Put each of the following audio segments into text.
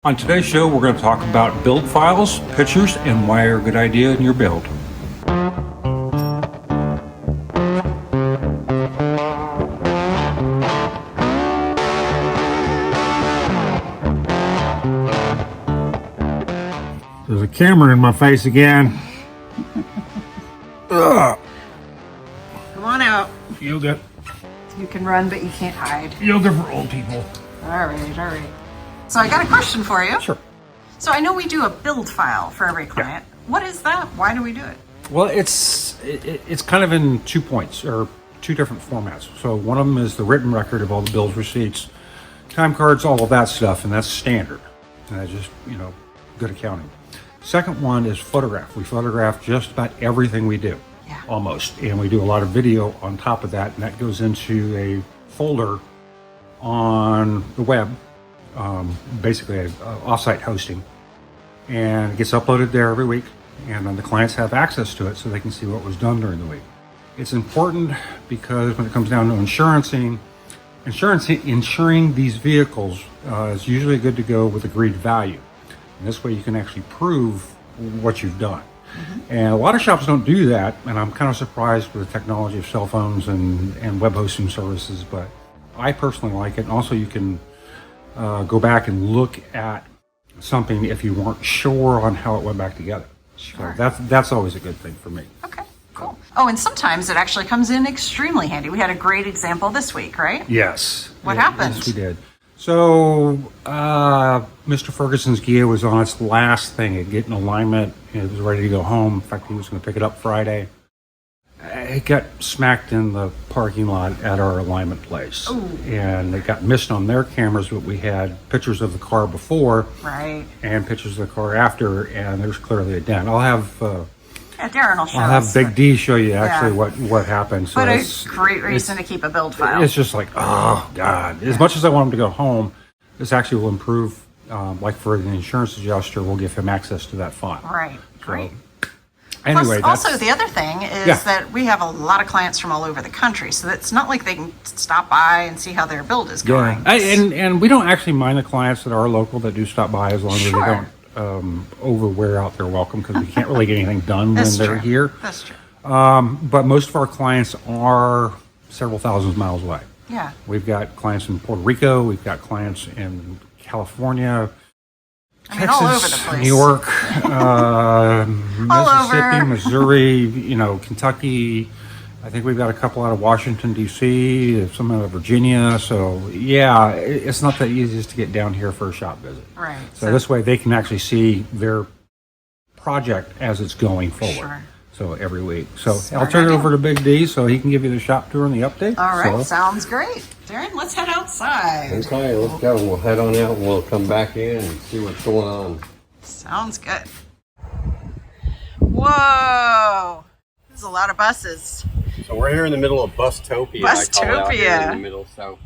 On today's show, we're going to talk about build files, pictures, and why they're a good idea in your build. There's a camera in my face again. Ugh. Come on out. Yoga. You can run, but you can't hide. Yoga for old people. All right. So I got a question for you. Sure. So I know we do a build file for every client. Yeah. What is that? Why do we do it? Well, it's kind of in 2 points, or 2 different formats. So one of them is the written record of all the bills, receipts, time cards, all of that stuff, and that's standard. And that's just, good accounting. Second one is photograph. We photograph just about everything we do, almost. And we do a lot of video on top of that, and that goes into a folder on the web, basically a offsite hosting, and it gets uploaded there every week, and then the clients have access to it so they can see what was done during the week. It's important because when it comes down to insuring these vehicles is usually good to go with agreed value. And this way you can actually prove what you've done. Mm-hmm. And a lot of shops don't do that, and I'm kind of surprised with the technology of cell phones and web hosting services, but I personally like it. And also you can go back and look at something if you weren't sure on how it went back together. Sure. So that's always a good thing for me. Okay, cool. Oh, and sometimes it actually comes in extremely handy. We had a great example this week, right? Yes. What happened? Yes, we did. So Mr. Ferguson's gear was on its last thing at getting alignment. It was ready to go home. In fact, he was going to pick it up Friday. It got smacked in the parking lot at our alignment place. Ooh. And it got missed on their cameras, but we had pictures of the car before, right, and pictures of the car after, and there's clearly a dent. I'll have Darren will show I'll have us, Big D show you actually what happened. So but a great reason to keep a build file. It's just like, oh God! As much as I want him to go home, this actually will improve. Like for the insurance adjuster, we'll give him access to that file. Right. Great. Anyway, plus, also the other thing is that we have a lot of clients from all over the country, so it's not like they can stop by and see how their build is going. And we don't actually mind the clients that are local that do stop by, as long as they don't overwear out their welcome, because we can't really get anything done when they're here. That's true. But most of our clients are several thousand miles away. Yeah. We've got clients in Puerto Rico. We've got clients in California, Texas, all over the place. New York, Mississippi, Missouri, Kentucky. I think we've got a couple out of Washington, D.C., some out of Virginia. So, yeah, it's not the easiest to get down here for a shop visit. Right. So this way they can actually see their project as it's going forward. Sure. So every week. So I'll turn it over to Big D so he can give you the shop tour and the update. All right, sounds great. Darren, let's head outside. Okay, let's go. We'll head on out and we'll come back in and see what's going on. Sounds good. Whoa, there's a lot of buses. So we're here in the middle of Bustopia. I call it out here in the middle. So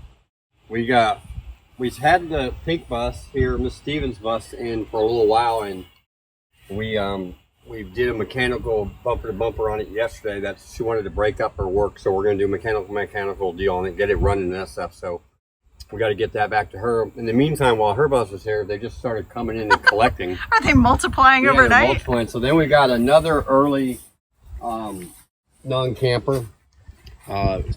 we've had the pink bus here, Miss Stevens bus, in for a little while, and we did a mechanical bumper to bumper on it yesterday. She wanted to break up her work, so we're going to do mechanical deal on it, get it running and stuff. So we got to get that back to her. In the meantime, while her bus was here, they just started coming in and collecting. Are they multiplying overnight? They're multiplying. So then we got another early non-camper,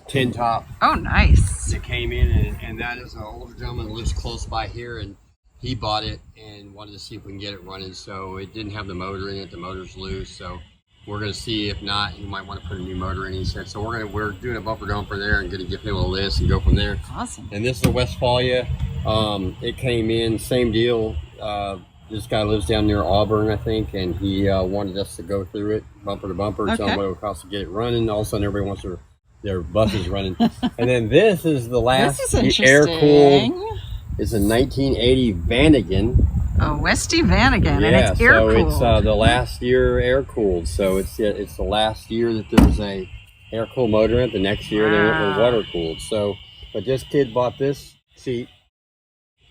tin top. Oh, nice. That came in, and that is an older gentleman that lives close by here, and he bought it and wanted to see if we can get it running. So it didn't have the motor in it. The motor's loose. So we're going to see. If not, you might want to put a new motor in. He said. So we're doing a bumper dumper there and going to give him a list and go from there. Awesome. And this is the Westphalia. It came in, same deal. This guy lives down near Auburn, I think, and he wanted us to go through it bumper to bumper. Tell him what it would cost to get it running. All of a sudden, everybody wants their buses running. And then this is the last air-cooled. It's a 1980 Vanagon. Oh, Westy Vanagon, yeah, and it's air-cooled. So it's the last year air-cooled. So it's the last year that there's a air-cooled motor in it. The next year they were water-cooled. So, but this kid bought this seat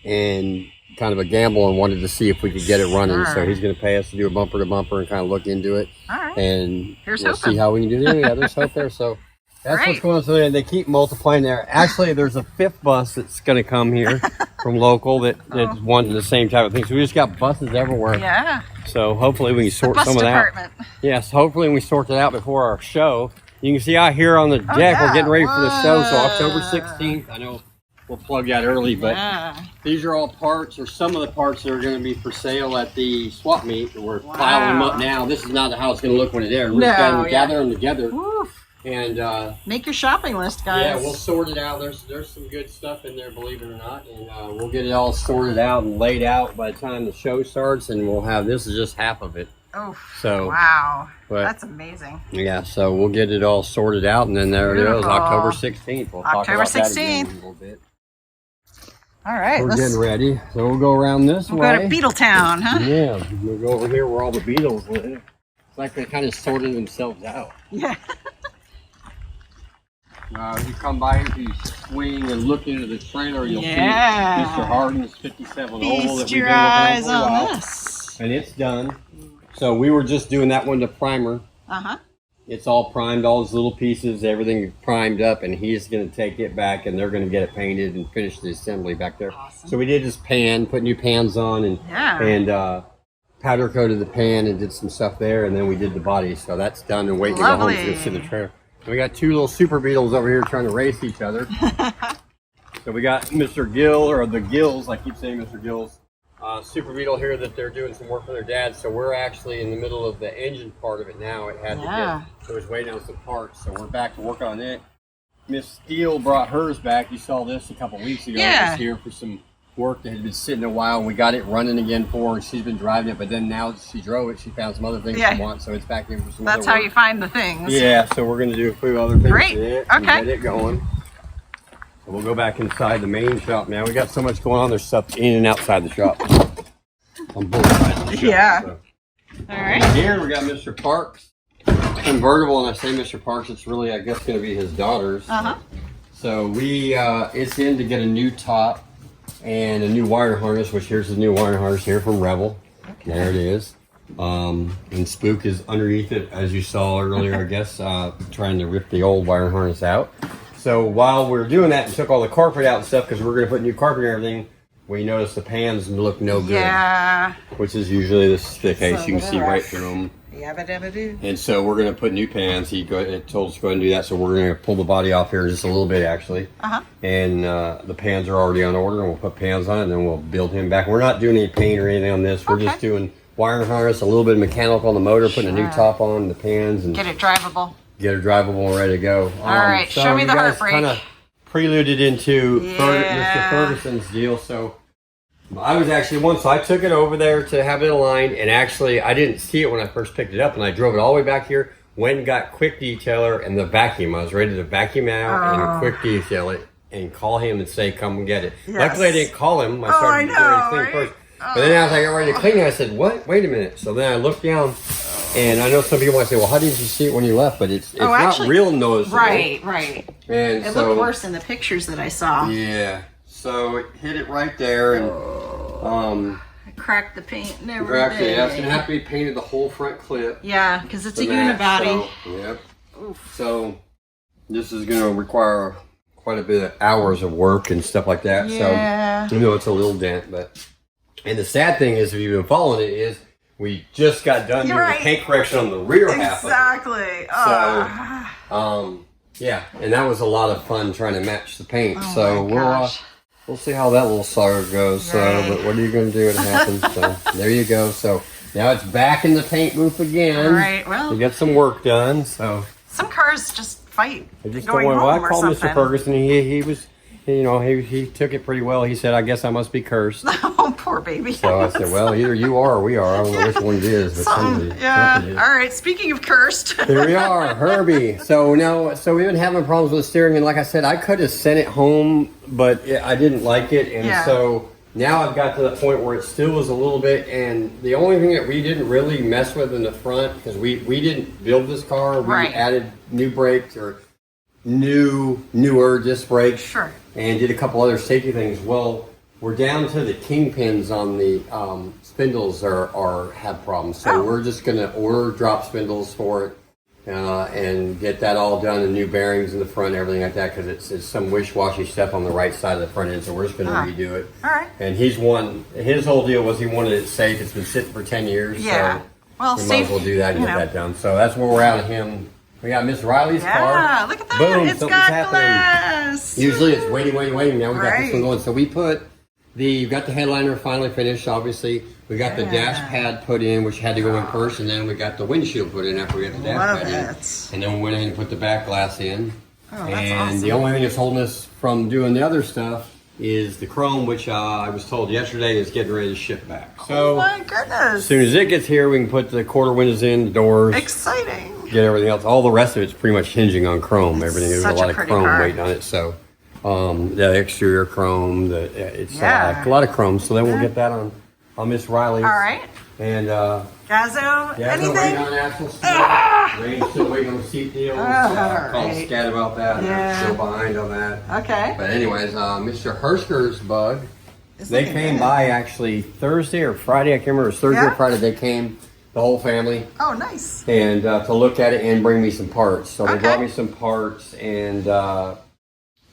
and kind of a gamble and wanted to see if we could get it running. So he's going to pay us to do a bumper to bumper and kind of look into it. All right. And we'll see how we can do it. Yeah, there's hope there. So that's what's going on. So they keep multiplying there. Actually, there's a 5th bus that's going to come here. from local that wanted the same type of thing. So we just got buses everywhere. Yeah. So hopefully we can sort some of that. Yes, hopefully we sort it out before our show. You can see out here on the deck, we're getting ready for the show. So October 16th, I know we'll plug that early, but these are all parts, or some of the parts that are going to be for sale at the swap meet. We're piling them up now. This is not how it's going to look when it's there. We're just going to gather them together. And make your shopping list, guys. Yeah, we'll sort it out. There's some good stuff in there, believe it or not, and we'll get it all sorted out and laid out by the time the show starts, and we'll have, this is just half of it. Oh, so wow, that's amazing. Yeah, so we'll get it all sorted out, and then there it is, October 16th. We'll talk about that again in a little bit. All right, we're getting ready, so we'll go around this way. We'll go to Beetle Town, huh? Yeah, we'll go over here where all the Beetles live. It's like they kind of sorted themselves out. Yeah. You come by, if you swing and look into the trailer, you'll see Mr. Hardin's 57 oval that we've been looking at for a while. And it's done. So we were just doing that one to primer. It's all primed, all those little pieces, everything primed up, and he's going to take it back, and they're going to get it painted and finish the assembly back there. Awesome. So we did this pan, put new pans on, and powder coated the pan and did some stuff there, and then we did the body. So that's done and waiting to go home to go sit in the trailer. We got two little super Beetles over here trying to race each other. So we got Mr. Gill, or the Gills, I keep saying Mr. Gills, super Beetle here that they're doing some work for their dad. So we're actually in the middle of the engine part of it now. It had to get, so it was waiting on some parts. So we're back to work on it. Miss Steele brought hers back. You saw this a couple weeks ago. It was here for some work that had been sitting a while, and we got it running again for her, and she's been driving it, but then now that she drove it, she found some other things she wants, so it's back in for some other work. That's how you find the things. Yeah, so we're going to do a few other things with it and get it going. So we'll go back inside the main shop now. We got so much going on, there's stuff in and outside the shop. On both sides of the shop. So. All right. Here we got Mr. Parks, convertible, and I say Mr. Parks, it's really, I guess, going to be his daughter's. So we, it's in to get a new top and a new wire harness, which here's the new wire harness here from Rebel. There it is. And Spook is underneath it, as you saw earlier, I guess, trying to rip the old wire harness out. So while we're doing that and took all the carpet out and stuff, because we're going to put new carpet and everything, we noticed the pans look no good. Yeah. Which is usually the case. So you can see right through them. And so we're going to put new pans. He told us to go ahead and do that. So we're going to pull the body off here just a little bit, actually. And the pans are already on order, and we'll put pans on it, and then we'll build him back. We're not doing any paint or anything on this. We're just doing wire harness, a little bit of mechanical on the motor, putting a new top on the pans, and get it drivable. Get it drivable and ready to go. All right, so show me the heartbreak. Kind of preluded into Mr. Ferguson's deal. So I was actually so I took it over there to have it aligned, and actually I didn't see it when I first picked it up, and I drove it all the way back here, went and got quick detailer and the vacuum. I was ready to vacuum out and quick detail it and call him and say, come and get it. Luckily I didn't call him. I started getting ready to clean first. But then as I got ready to clean it, I said, what? Wait a minute. So then I looked down, and I know some people might say, well, how did you see it when you left? But it's actually, not real noticeable. Right. And it looked worse in the pictures that I saw. Yeah. So it hit it right there, and I cracked the paint and everything. Yeah, it's gonna have to be painted the whole front clip. Yeah, because it's a unibody. So, yep. Oof. So this is gonna require quite a bit of hours of work and stuff like that. Yeah. So you know it's a little dent, but and the sad thing is, if you've been following it, is we just got done doing the paint correction on the rear half of it. Exactly. So yeah, and that was a lot of fun trying to match the paint. So we'll see how that little saga goes. So, but what are you going to do? It happens. So there you go. So now it's back in the paint booth again. All right. Well, we got some work done. So some cars just fight. I just don't want. Well, I called Mr. Ferguson. He was, you know, he took it pretty well. He said, "I guess I must be cursed." Oh, poor baby. So I said, "Well, either you are or we are. I don't know which one it is, but somebody is." All right. Speaking of cursed, here we are, Herbie. So we've been having problems with the steering, and like I said, I could have sent it home, but I didn't like it, and so now I've got to the point where it still was a little bit, and the only thing that we didn't really mess with in the front, because we didn't build this car, we added new brakes or newer disc brakes, and did a couple other safety things. Well, we're down to the kingpins on the spindles have problems, so we're just gonna order drop spindles for it and get that all done, the new bearings in the front, everything like that, because it's some wish-washy stuff on the right side of the front end, so we're just going to redo it. All right. And his whole deal was he wanted it safe. It's been sitting for 10 years, yeah. so well, we might as well do that and get that done. So that's where we're at of him. We got Miss Riley's car. Yeah, look at that. Boom, it's something's got happening. glass. Usually it's waiting. Now we got this one going. So we got the headliner finally finished, obviously. We got the dash pad put in, which had to go in first, and then we got the windshield put in after we got the dash pad in. And then we went in and put the back glass in. Oh, that's and awesome. the only thing that's holding us from doing the other stuff is the chrome, which I was told yesterday is getting ready to ship back. So oh my goodness. As soon as it gets here, we can put the quarter windows in, the doors. Exciting. Get everything else. All the rest of it's pretty much hinging on chrome. Everything, there's a lot of chrome waiting on it. So the exterior chrome, it's a lot of chrome. So then we'll get that on Miss Riley's. All right. And Gazzo, anything? Waiting on axle steel. Range still waiting on seat deals. Called scat about that. Yeah. Still behind on that. Okay. But anyways, Mr. Hersker's bug. They came by actually Thursday or Friday. I can't remember. It was Thursday or Friday. They came, the whole family. Oh, nice. And to look at it and bring me some parts. So they brought me some parts, and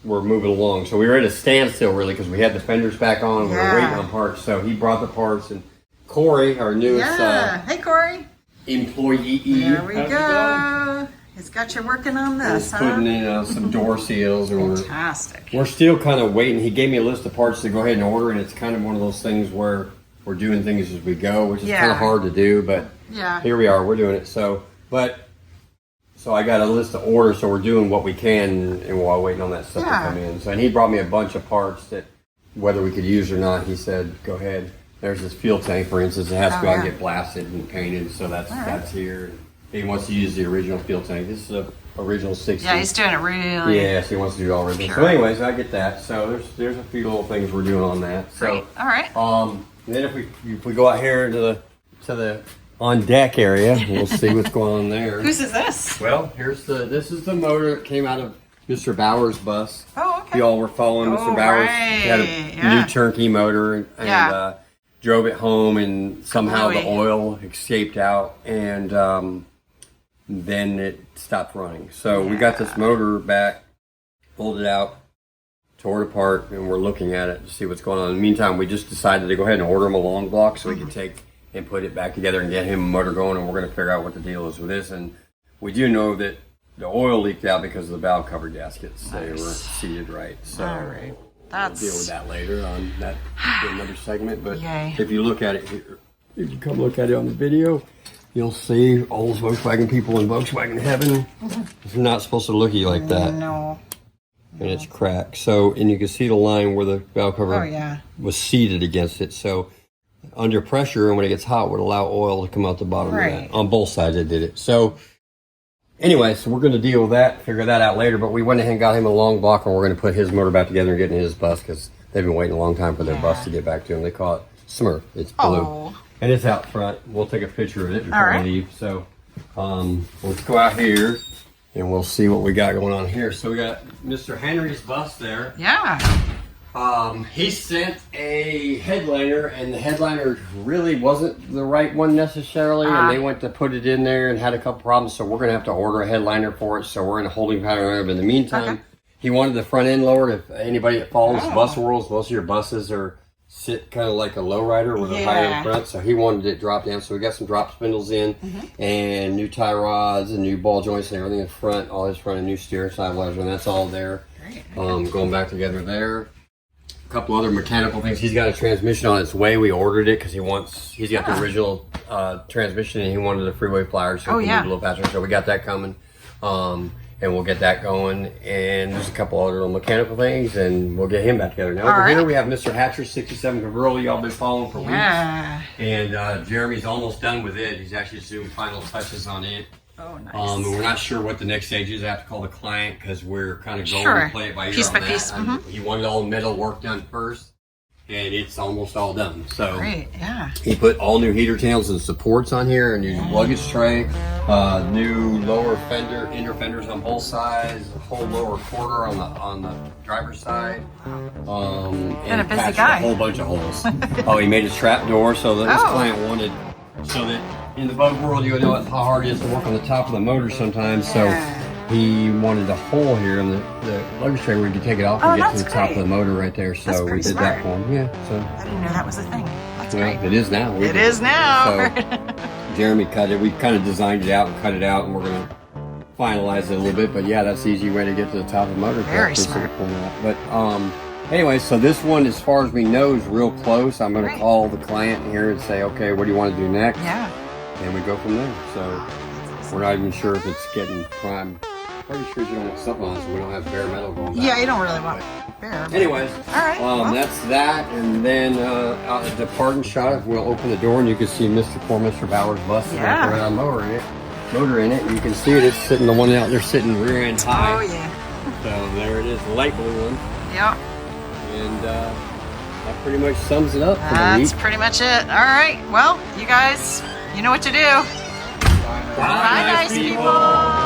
we're moving along. So we were at a standstill really because we had the fenders back on. We were waiting on parts. So he brought the parts, and Corey, our newest hey Corey, employee. There we go. He's got you working on this, He's putting in some door seals. Fantastic. We're still kind of waiting. He gave me a list of parts to go ahead and order, and it's kind of one of those things where we're doing things as we go, which is kind of hard to do, but here we are. We're doing it. So I got a list of orders, so we're doing what we can, and while waiting on that stuff to come in. So, and he brought me a bunch of parts that, whether we could use or not, he said, go ahead. There's this fuel tank, for instance, it has to go out and get blasted and painted, so that's here. He wants to use the original fuel tank. This is the original 60. Yeah, he's doing it really. Yeah, so he wants to do all original. So anyways, I get that. So there's a few little things we're doing on that. So great. All right. And then if we go out here to the on deck area, we'll see what's going on there. Whose is this? Well, this is the motor that came out of Mr. Bauer's bus. Oh, okay. You all were following Mr. Bauer's. He had a new turnkey motor and drove it home, and somehow the oil escaped out, and then it stopped running. So we got this motor back, pulled it out, tore it apart, and we're looking at it to see what's going on. In the meantime, we just decided to go ahead and order him a long block so we could take and put it back together and get him a motor going, and we're going to figure out what the deal is with this. And we do know that the oil leaked out because of the valve cover gaskets. They weren't seated right. So we'll deal with that later on that another segment. But if you look at it here, if you come look at it on the video, you'll see all those Volkswagen people in Volkswagen heaven. It's not supposed to look at you like that. No. And it's cracked. So, and you can see the line where the valve cover was seated against it. So under pressure, and when it gets hot, would allow oil to come out the bottom of that. On both sides it did it. So anyway, so we're going to deal with that, figure that out later. But we went ahead and got him a long block, and we're going to put his motor back together and get in his bus, because they've been waiting a long time for their bus to get back to him. They call it Smurf. It's blue. And it's out front. We'll take a picture of it before we leave. So let's go out here, and we'll see what we got going on here. So we got Mr. Henry's bus there. Yeah. He sent a headliner, and the headliner really wasn't the right one necessarily, and they went to put it in there and had a couple problems, so we're going to have to order a headliner for it, so we're in a holding pattern. But in the meantime, he wanted the front end lowered. If anybody that follows bus worlds, most of your buses sit kind of like a lowrider with a higher in front, so he wanted it dropped down. So we got some drop spindles in, and new tie rods and new ball joints and everything in front, all his front, and new steering stabilizer, and that's all there. Going back together there. A couple other mechanical things. He's got a transmission on its way. We ordered it because he's got the original transmission, and he wanted a freeway flyer, so we need a little faster. So we got that coming, and we'll get that going. And there's a couple other little mechanical things, and we'll get him back together. Now over here we have Mr. Hatcher's 67 convertible. Y'all been following for weeks, and Jeremy's almost done with it. He's actually doing final touches on it. Oh, nice. And we're not sure what the next stage is. I have to call the client because we're kind of going to play it by ear piece on by that. piece. He wanted all the metal work done first, and it's almost all done. So he put all new heater tails and supports on here, a new luggage tray, new lower inner fenders on both sides, a whole lower quarter on the driver's side, and a busy patched guy. a whole bunch of holes. He made a trap door so that this client wanted so that in the boat world, you know how hard it is to work on the top of the motor sometimes. So he wanted a hole here in the luggage tray where you could take it off and get to the top of the motor right there. So we did that for him. Yeah. So I didn't know that was a thing. That's great. It is now. It is now. So Jeremy cut it. We kind of designed it out and cut it out, and we're going to finalize it a little bit. But yeah, that's the easy way to get to the top of the motor. Very smart. But anyway, so this one, as far as we know, is real close. I'm going to call the client here and say, okay, what do you want to do next? Yeah. And we go from there. So we're not even sure if it's getting prime. Pretty sure you don't want something on it, so we don't have bare metal going back. Yeah, you don't really want bare. Anyways, all right. That's that. And then the parting shot, we'll open the door and you can see poor Mr. Bauer's bus right there on motor in it. And you can see it. It's sitting, the one out there sitting rear end high. Oh yeah. So there it is, the light blue one. Yep. And that pretty much sums it up. That's pretty much it. All right. Well, you guys, you know what to do. Bye, nice people.